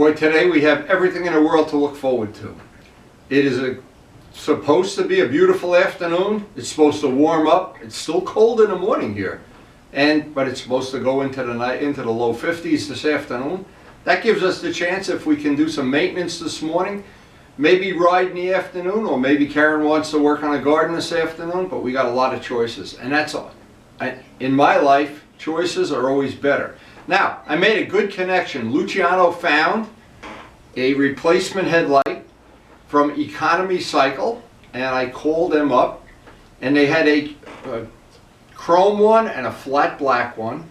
Boy, today we have everything in the world to look forward to. It is supposed to be a beautiful afternoon. It's supposed to warm up. It's still cold in the morning here, but it's supposed to go into the night, into the low 50s this afternoon. That gives us the chance, if we can do some maintenance this morning, maybe ride in the afternoon, or maybe Karen wants to work on a garden this afternoon. But we got a lot of choices, and that's all. In my life, choices are always better. Now, I made a good connection. Luciano found a replacement headlight from Economy Cycle, and I called them up, and they had a chrome one and a flat black one,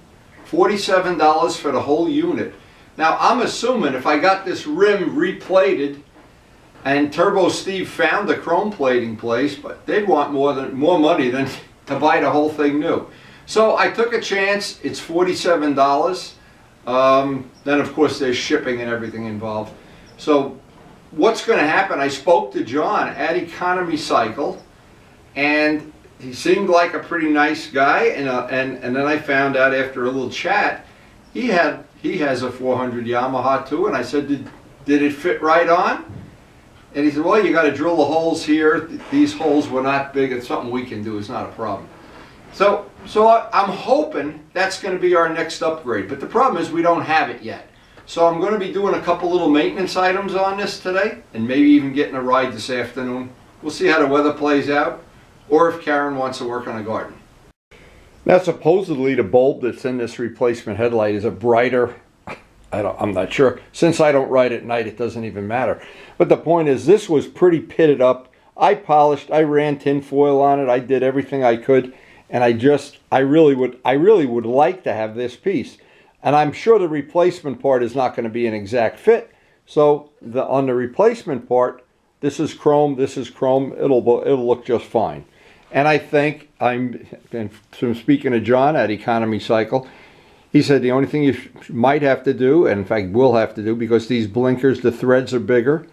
$47 for the whole unit. Now, I'm assuming if I got this rim replated, and Turbo Steve found the chrome plating place, but they'd want more money than to buy the whole thing new. So I took a chance. It's $47. Then of course there's shipping and everything involved. So what's going to happen? I spoke to John at Economy Cycle, and he seemed like a pretty nice guy. And then I found out after a little chat, he has a 400 Yamaha too. And I said, did it fit right on? And he said, well, you got to drill the holes here. These holes were not big. It's something we can do. It's not a problem. So I'm hoping that's going to be our next upgrade. But the problem is we don't have it yet. So I'm going to be doing a couple little maintenance items on this today, and maybe even getting a ride this afternoon. We'll see how the weather plays out, or if Karen wants to work on a garden. Now, supposedly the bulb that's in this replacement headlight is a brighter, I'm not sure. Since I don't ride at night, it doesn't even matter. But the point is, this was pretty pitted up. I polished, I ran tin foil on it, I did everything I could, and I really would like to have this piece. And I'm sure the replacement part is not going to be an exact fit. So on the replacement part, this is chrome, it'll look just fine. And I think, from speaking to John at Economy Cycle, he said the only thing you might have to do, and in fact will have to do, because these blinkers, the threads are bigger,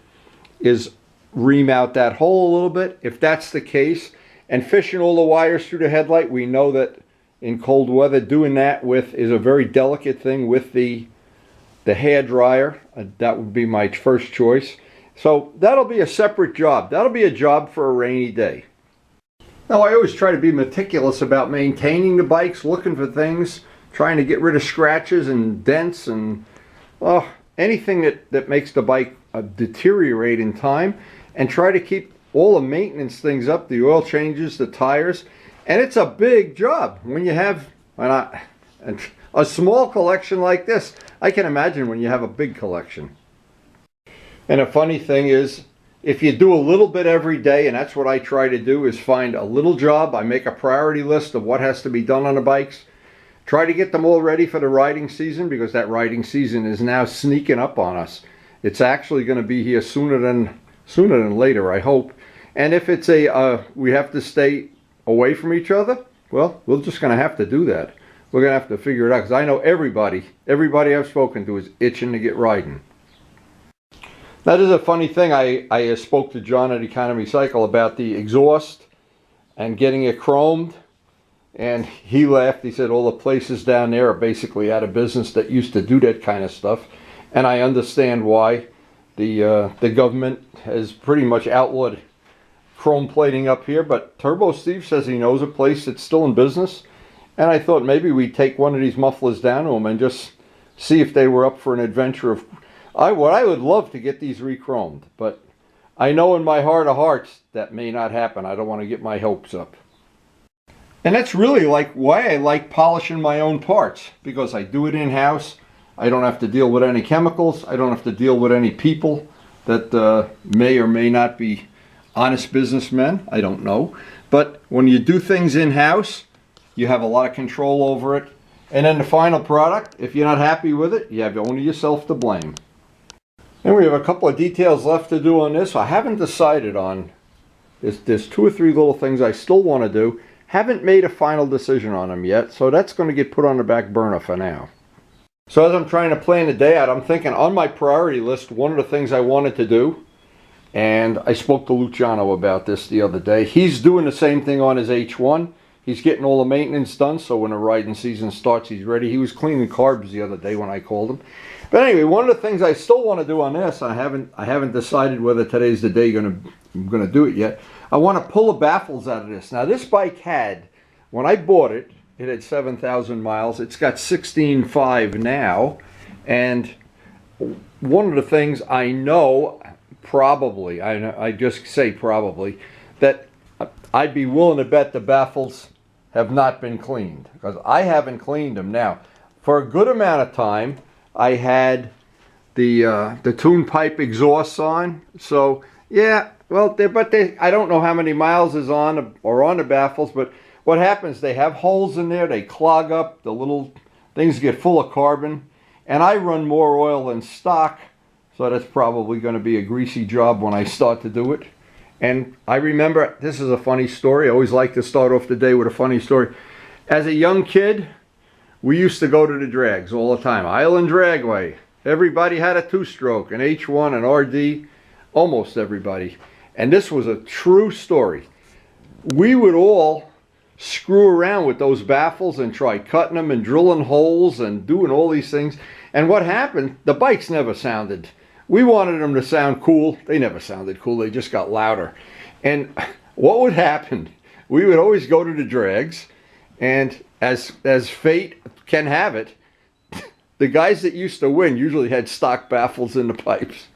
is remount that hole a little bit. If that's the case, and fishing all the wires through the headlight, we know that in cold weather, doing that is a very delicate thing with the hair dryer. That would be my first choice. So that'll be a separate job. That'll be a job for a rainy day. Now, I always try to be meticulous about maintaining the bikes, looking for things, trying to get rid of scratches and dents and anything that makes the bike deteriorate in time, and try to keep all the maintenance things up, the oil changes, the tires. And it's a big job when you have a small collection like this. I can imagine when you have a big collection. And a funny thing is, if you do a little bit every day, and that's what I try to do, is find a little job. I make a priority list of what has to be done on the bikes. Try to get them all ready for the riding season, because that riding season is now sneaking up on us. It's actually going to be here sooner than later, I hope. And if it's we have to stay away from each other, well, we're just going to have to do that. We're going to have to figure it out, because I know everybody I've spoken to is itching to get riding. That is a funny thing. I spoke to John at Economy Cycle about the exhaust and getting it chromed, and he laughed. He said all the places down there are basically out of business that used to do that kind of stuff, and I understand why. The government has pretty much outlawed chrome plating up here, but Turbo Steve says he knows a place that's still in business, and I thought maybe we'd take one of these mufflers down to them and just see if they were up for an adventure of I would love to get these re-chromed, but I know in my heart of hearts that may not happen. I don't want to get my hopes up. And that's really why I like polishing my own parts, because I do it in-house. I don't have to deal with any chemicals. I don't have to deal with any people that may or may not be honest businessmen. I don't know. But when you do things in-house, you have a lot of control over it. And then the final product, if you're not happy with it, you have only yourself to blame. And we have a couple of details left to do on this. I haven't decided on this. There's 2 or 3 little things I still want to do. Haven't made a final decision on them yet, so that's going to get put on the back burner for now. So as I'm trying to plan the day out, I'm thinking on my priority list, one of the things I wanted to do, and I spoke to Luciano about this the other day. He's doing the same thing on his H1. he's getting all the maintenance done, so when the riding season starts, he's ready. He was cleaning carbs the other day when I called him. But anyway, one of the things I still want to do on this, I haven't decided whether today's the day I'm gonna do it yet. I want to pull the baffles out of this. Now this bike had, when I bought it, it had 7,000 miles. It's got 16.5 now, and one of the things I know, probably, I just say probably, that I'd be willing to bet the baffles have not been cleaned, because I haven't cleaned them. Now, for a good amount of time, I had the tune pipe exhausts on, so yeah, well, I don't know how many miles is on the baffles, but what happens, they have holes in there, they clog up, the little things get full of carbon, and I run more oil than stock, so that's probably going to be a greasy job when I start to do it. And I remember, this is a funny story, I always like to start off the day with a funny story. As a young kid, we used to go to the drags all the time. Island Dragway. Everybody had a two-stroke, an H1, an RD, almost everybody. And this was a true story. We would all screw around with those baffles and try cutting them and drilling holes and doing all these things. And what happened, the bikes never sounded. We wanted them to sound cool. They never sounded cool. They just got louder. And what would happen, we would always go to the drags, and as fate can have it, the guys that used to win usually had stock baffles in the pipes.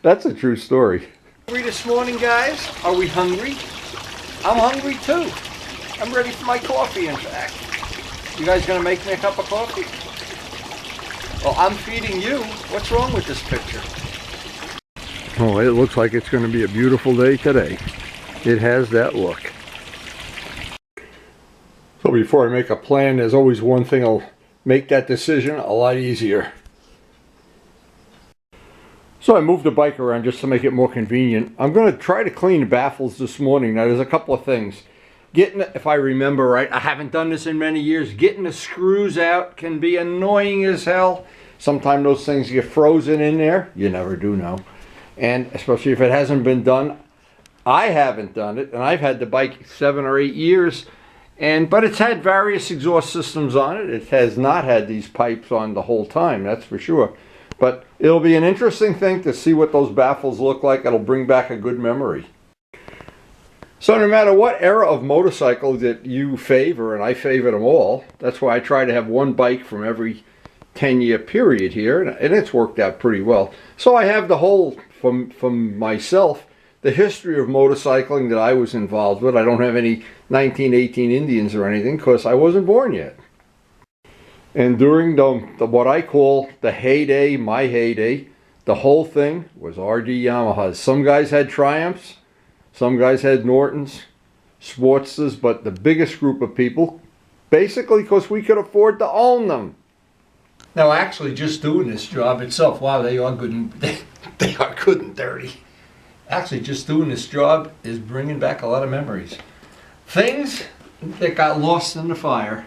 That's a true story. Hungry this morning, guys? Are we hungry? I'm hungry too. I'm ready for my coffee, in fact. You guys gonna make me a cup of coffee? Well, I'm feeding you. What's wrong with this picture? Oh, it looks like it's going to be a beautiful day today. It has that look. So before I make a plan, there's always one thing that'll make that decision a lot easier. So I moved the bike around just to make it more convenient. I'm going to try to clean the baffles this morning. Now there's a couple of things. If I remember right, I haven't done this in many years, getting the screws out can be annoying as hell. Sometimes those things get frozen in there. You never do know. And especially if it hasn't been done. I haven't done it, and I've had the bike 7 or 8 years. But it's had various exhaust systems on it. It has not had these pipes on the whole time, that's for sure. But it'll be an interesting thing to see what those baffles look like. It'll bring back a good memory. So no matter what era of motorcycle that you favor, and I favor them all, that's why I try to have one bike from every 10-year period here, and it's worked out pretty well. So I have the whole, from myself, the history of motorcycling that I was involved with. I don't have any 1918 Indians or anything, because I wasn't born yet. And during what I call the heyday, my heyday, the whole thing was RD Yamahas. Some guys had Triumphs. Some guys had Nortons, Sportsters, but the biggest group of people, basically because we could afford to own them. Now actually just doing this job itself, wow, they are good and dirty. Actually just doing this job is bringing back a lot of memories. Things that got lost in the fire.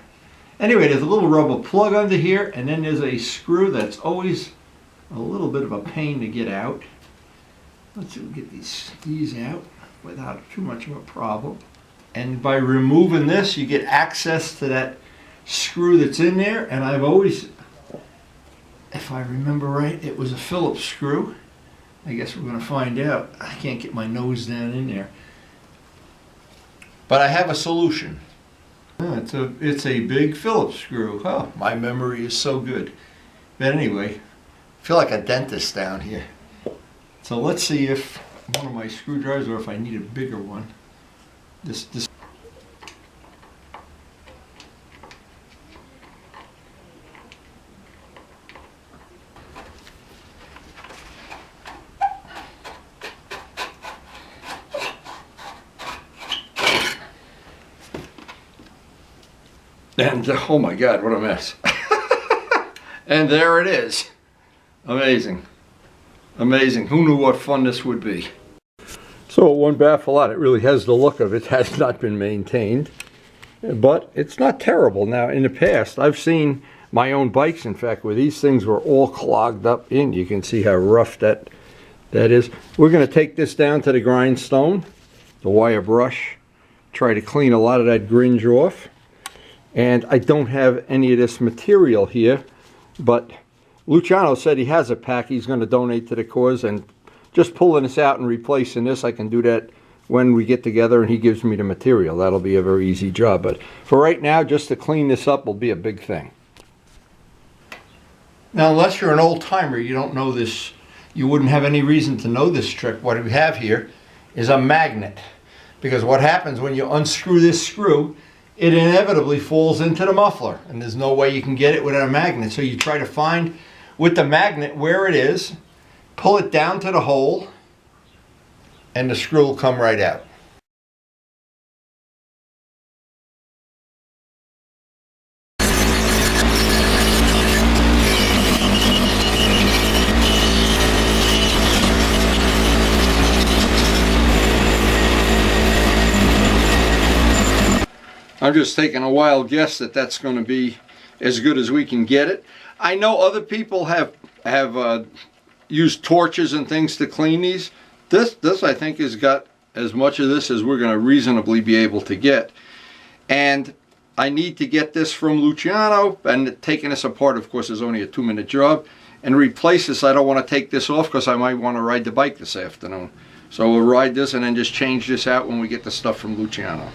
Anyway, there's a little rubber plug under here, and then there's a screw that's always a little bit of a pain to get out. Let's see if we can get these out without too much of a problem. And by removing this, you get access to that screw that's in there. And I've always, if I remember right, it was a Phillips screw. I guess we're going to find out. I can't get my nose down in there. But I have a solution. It's a big Phillips screw. Oh, my memory is so good. But anyway, I feel like a dentist down here. So let's see if one of my screwdrivers, or if I need a bigger one. This. And oh my God, what a mess. And there it is. Amazing. Amazing. Who knew what fun this would be? So one baffle out, it really has the look of it. Has not been maintained, but it's not terrible. Now in the past, I've seen my own bikes, in fact, where these things were all clogged up in. You can see how rough that is. We're going to take this down to the grindstone, the wire brush, try to clean a lot of that gringe off. And I don't have any of this material here, but Luciano said he has a pack he's going to donate to the cause, and just pulling this out and replacing this, I can do that when we get together and he gives me the material. That'll be a very easy job, but for right now, just to clean this up will be a big thing. Now, unless you're an old timer, you don't know this, you wouldn't have any reason to know this trick. What we have here is a magnet, because what happens when you unscrew this screw, it inevitably falls into the muffler, and there's no way you can get it without a magnet. So you try to find with the magnet where it is, pull it down to the hole, and the screw will come right out. I'm just taking a wild guess that that's going to be as good as we can get it. I know other people have used torches and things to clean these. This I think has got as much of this as we're going to reasonably be able to get. And I need to get this from Luciano, and taking this apart, of course, is only a 2-minute job. And replace this, I don't want to take this off because I might want to ride the bike this afternoon. So we'll ride this and then just change this out when we get the stuff from Luciano.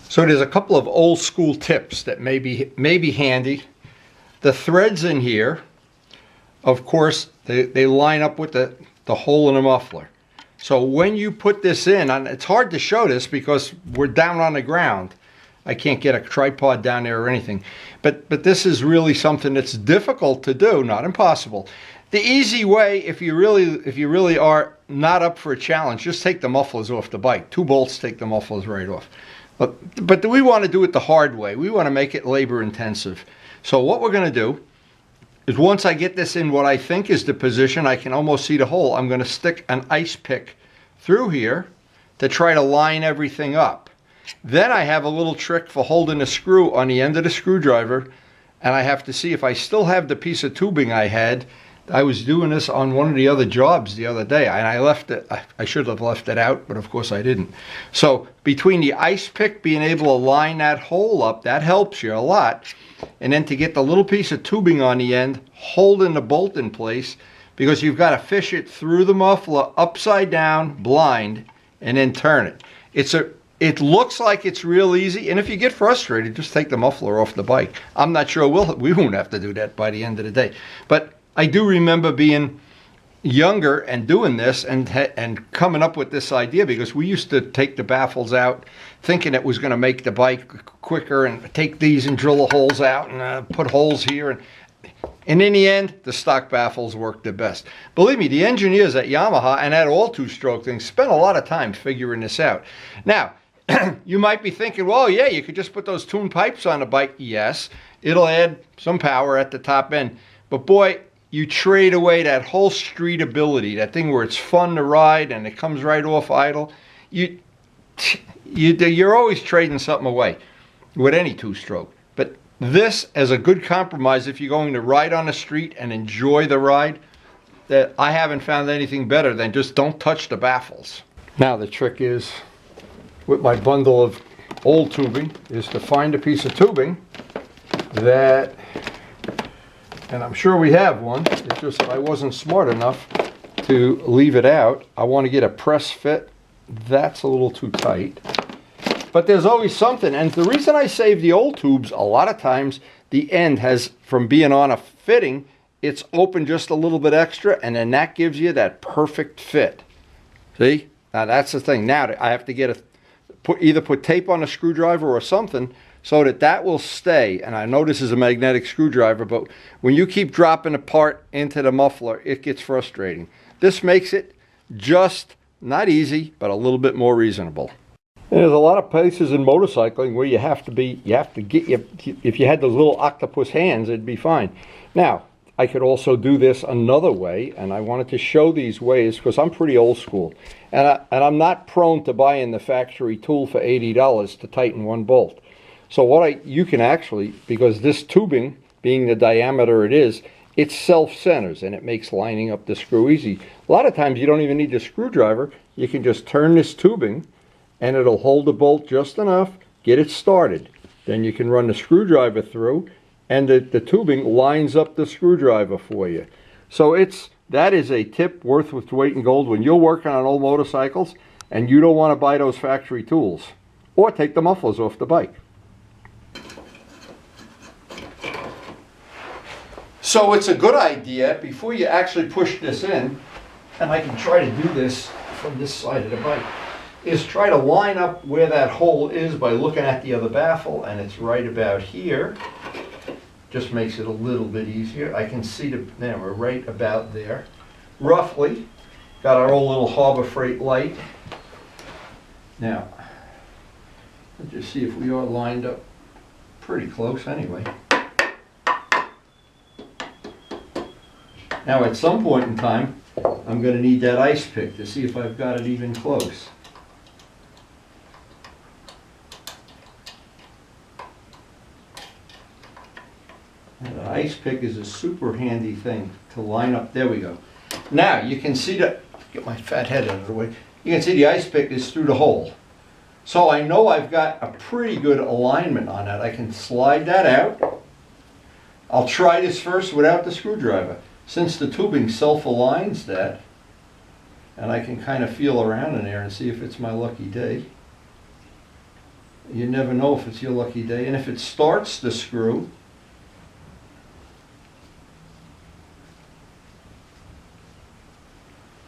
So there's a couple of old school tips that may be handy. The threads in here, of course, they line up with the hole in the muffler. So when you put this in, and it's hard to show this because we're down on the ground. I can't get a tripod down there or anything. But this is really something that's difficult to do, not impossible. The easy way, if you really are not up for a challenge, just take the mufflers off the bike. 2 bolts take the mufflers right off. But we want to do it the hard way. We want to make it labor intensive. So what we're going to do is, once I get this in what I think is the position, I can almost see the hole. I'm going to stick an ice pick through here to try to line everything up. Then I have a little trick for holding a screw on the end of the screwdriver, and I have to see if I still have the piece of tubing I had. I was doing this on one of the other jobs the other day, and I left it. I should have left it out, but of course I didn't. So between the ice pick being able to line that hole up, that helps you a lot. And then to get the little piece of tubing on the end, holding the bolt in place, because you've got to fish it through the muffler upside down, blind, and then turn it. It looks like it's real easy, and if you get frustrated, just take the muffler off the bike. I'm not sure we won't have to do that by the end of the day. But I do remember being younger and doing this and coming up with this idea, because we used to take the baffles out thinking it was going to make the bike quicker, and take these and drill the holes out and put holes here. And in the end, the stock baffles worked the best. Believe me, the engineers at Yamaha and at all 2-stroke things spent a lot of time figuring this out. Now, you might be thinking, well, yeah, you could just put those tuned pipes on the bike. Yes, it'll add some power at the top end. But boy, you trade away that whole street ability, that thing where it's fun to ride and it comes right off idle. You're always trading something away with any 2-stroke. But this, as a good compromise, if you're going to ride on the street and enjoy the ride, that I haven't found anything better than just don't touch the baffles. Now the trick is, with my bundle of old tubing, is to find a piece of tubing that, and I'm sure we have one, it's just I wasn't smart enough to leave it out. I want to get a press fit. That's a little too tight. But there's always something, and the reason I save the old tubes, a lot of times the end has, from being on a fitting, it's open just a little bit extra, and then that gives you that perfect fit. See? Now that's the thing. Now I have to get either put tape on a screwdriver or something so that will stay. And I know this is a magnetic screwdriver, but when you keep dropping a part into the muffler, it gets frustrating. This makes it just not easy, but a little bit more reasonable. And there's a lot of places in motorcycling where you have to get if you had those little octopus hands, it'd be fine. Now, I could also do this another way, and I wanted to show these ways because I'm pretty old school. And I'm not prone to buying the factory tool for $80 to tighten one bolt. So you can actually, because this tubing, being the diameter it is, it self-centers and it makes lining up the screw easy. A lot of times you don't even need the screwdriver. You can just turn this tubing and it'll hold the bolt just enough, get it started. Then you can run the screwdriver through and the tubing lines up the screwdriver for you. So that is a tip worth its weight in gold when you're working on old motorcycles and you don't want to buy those factory tools. Or take the mufflers off the bike. So it's a good idea, before you actually push this in, and I can try to do this from this side of the bike, is try to line up where that hole is by looking at the other baffle, and it's right about here. Just makes it a little bit easier. I can see there, we're right about there. Roughly, got our old little Harbor Freight light. Now, let's just see if we are lined up pretty close anyway. Now at some point in time, I'm going to need that ice pick to see if I've got it even close. And the ice pick is a super handy thing to line up. There we go. Now you can see get my fat head out of the way. You can see the ice pick is through the hole. So I know I've got a pretty good alignment on that. I can slide that out. I'll try this first without the screwdriver. Since the tubing self-aligns that, and I can kind of feel around in there and see if it's my lucky day. You never know if it's your lucky day. And if it starts the screw,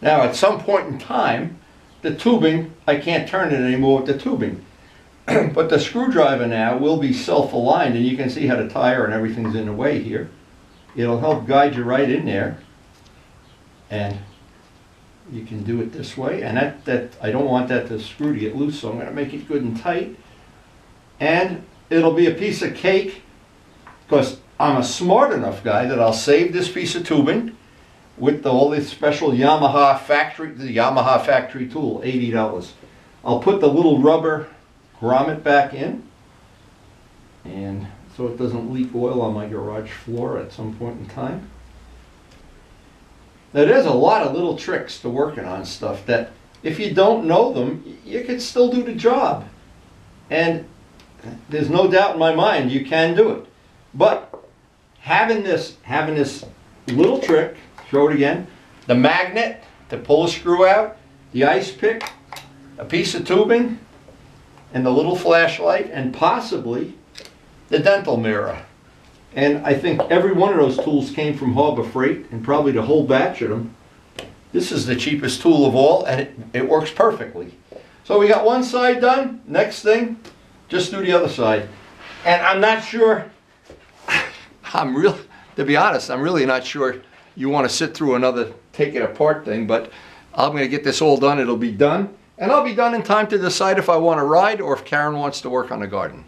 now at some point in time, the tubing, I can't turn it anymore with the tubing. But the screwdriver now will be self-aligned, and you can see how the tire and everything's in the way here. It'll help guide you right in there, and you can do it this way. And that I don't want that to screw to get loose, so I'm going to make it good and tight. And it'll be a piece of cake, because I'm a smart enough guy that I'll save this piece of tubing with all this special Yamaha factory tool, $80. I'll put the little rubber grommet back in, and so it doesn't leak oil on my garage floor at some point in time. Now there's a lot of little tricks to working on stuff that if you don't know them, you can still do the job. And there's no doubt in my mind you can do it. But having this little trick, show it again, the magnet to pull a screw out, the ice pick, a piece of tubing, and the little flashlight, and possibly the dental mirror. And I think every one of those tools came from Harbor Freight, and probably the whole batch of them. This is the cheapest tool of all, and it works perfectly. So we got one side done. Next thing, just do the other side. And I'm not sure, to be honest, I'm really not sure you want to sit through another take it apart thing, but I'm going to get this all done. It'll be done. And I'll be done in time to decide if I want to ride or if Karen wants to work on the garden.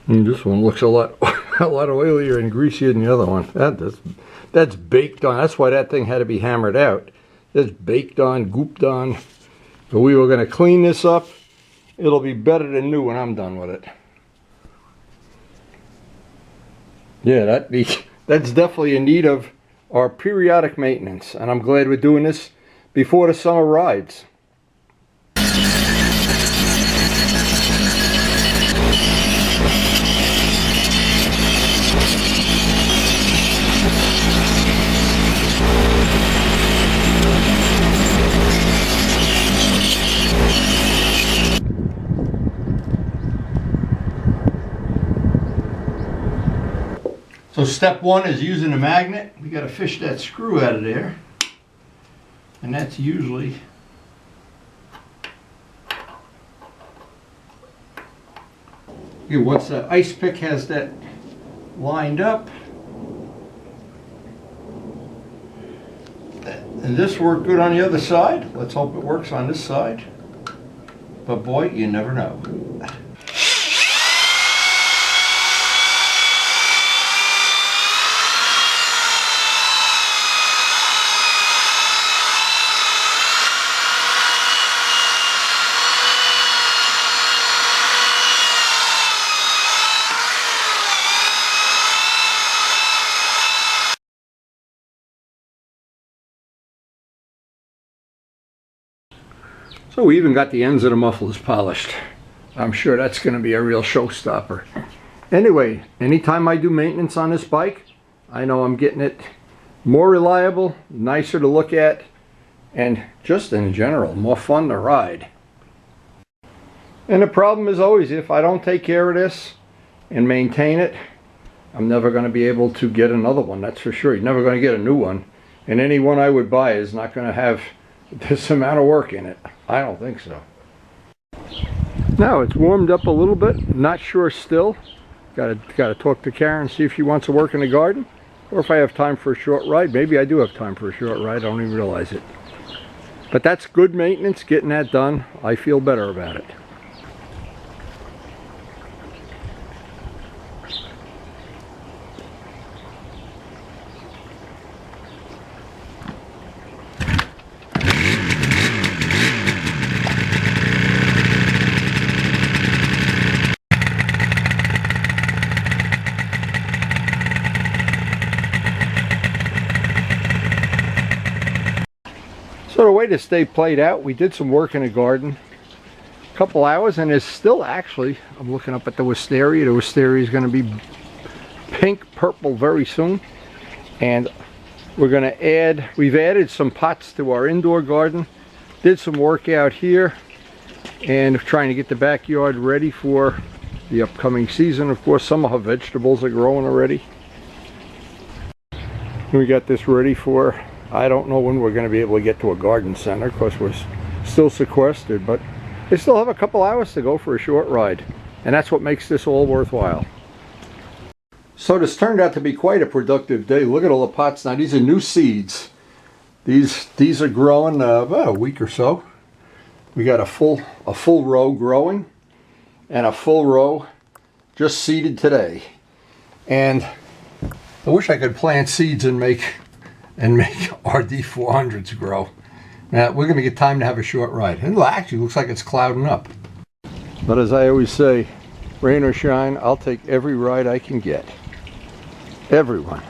And this one looks a lot oilier and greasier than the other one. That's baked on. That's why that thing had to be hammered out. That's baked on, gooped on. So we were going to clean this up. It'll be better than new when I'm done with it. Yeah, that's definitely in need of our periodic maintenance. And I'm glad we're doing this before the summer rides. So step one is using a magnet. We got to fish that screw out of there. And that's usually here, once the ice pick has that lined up. And this worked good on the other side. Let's hope it works on this side. But boy, you never know. So we even got the ends of the mufflers polished. I'm sure that's going to be a real showstopper. Anyway, anytime I do maintenance on this bike, I know I'm getting it more reliable, nicer to look at, and just in general, more fun to ride. And the problem is always, if I don't take care of this and maintain it, I'm never going to be able to get another one, that's for sure. You're never going to get a new one. And any one I would buy is not going to have this amount of work in it. I don't think so. Now it's warmed up a little bit, not sure still. Gotta talk to Karen, see if she wants to work in the garden, or if I have time for a short ride. Maybe I do have time for a short ride, I don't even realize it. But that's good maintenance, getting that done. I feel better about it. So the way to stay played out, we did some work in the garden, a couple hours, and it's still actually, I'm looking up at the wisteria. The wisteria is going to be pink purple very soon, and we're going to add, we've added some pots to our indoor garden, did some work out here, and trying to get the backyard ready for the upcoming season. Of course, some of our vegetables are growing already. We got this ready for, I don't know when we're going to be able to get to a garden center because we're still sequestered, but we still have a couple hours to go for a short ride, and that's what makes this all worthwhile. So this turned out to be quite a productive day. Look at all the pots now. These are new seeds. These are growing about a week or so. We got a full row growing and a full row just seeded today. And I wish I could plant seeds and make RD400s grow. Now we're going to get time to have a short ride. It actually looks like it's clouding up. But as I always say, rain or shine, I'll take every ride I can get. Everyone.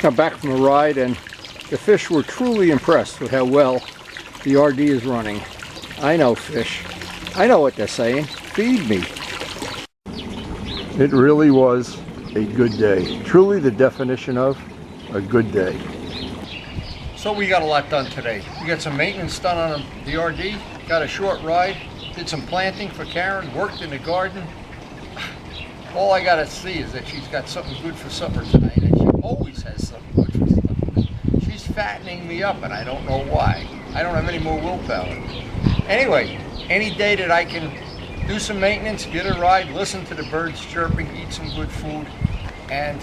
Now back from the ride, and the fish were truly impressed with how well the RD is running. I know fish. I know what they're saying. Feed me. It really was a good day. Truly the definition of a good day. So we got a lot done today. We got some maintenance done on the RD, got a short ride, did some planting for Karen, worked in the garden. All I gotta see is that she's got something good for supper tonight, and she always has something good for supper. She's fattening me up, and I don't know why. I don't have any more willpower. Anyway, any day that I can do some maintenance, get a ride, listen to the birds chirping, eat some good food, and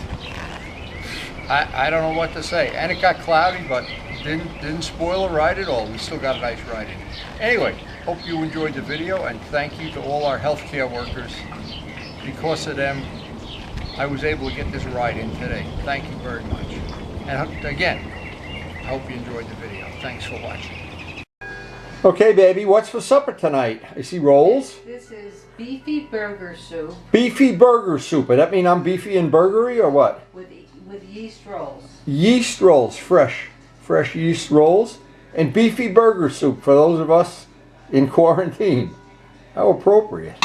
I don't know what to say. And it got cloudy, but didn't spoil a ride at all. We still got a nice ride in. Anyway, hope you enjoyed the video, and thank you to all our healthcare workers. Because of them, I was able to get this ride in today. Thank you very much. And again, I hope you enjoyed the video. Thanks for watching. Okay, baby, what's for supper tonight? I see rolls. This is beefy burger soup. Beefy burger soup. Does that mean I'm beefy and burgery or what? With yeast rolls. Yeast rolls, fresh yeast rolls. And beefy burger soup for those of us in quarantine. How appropriate.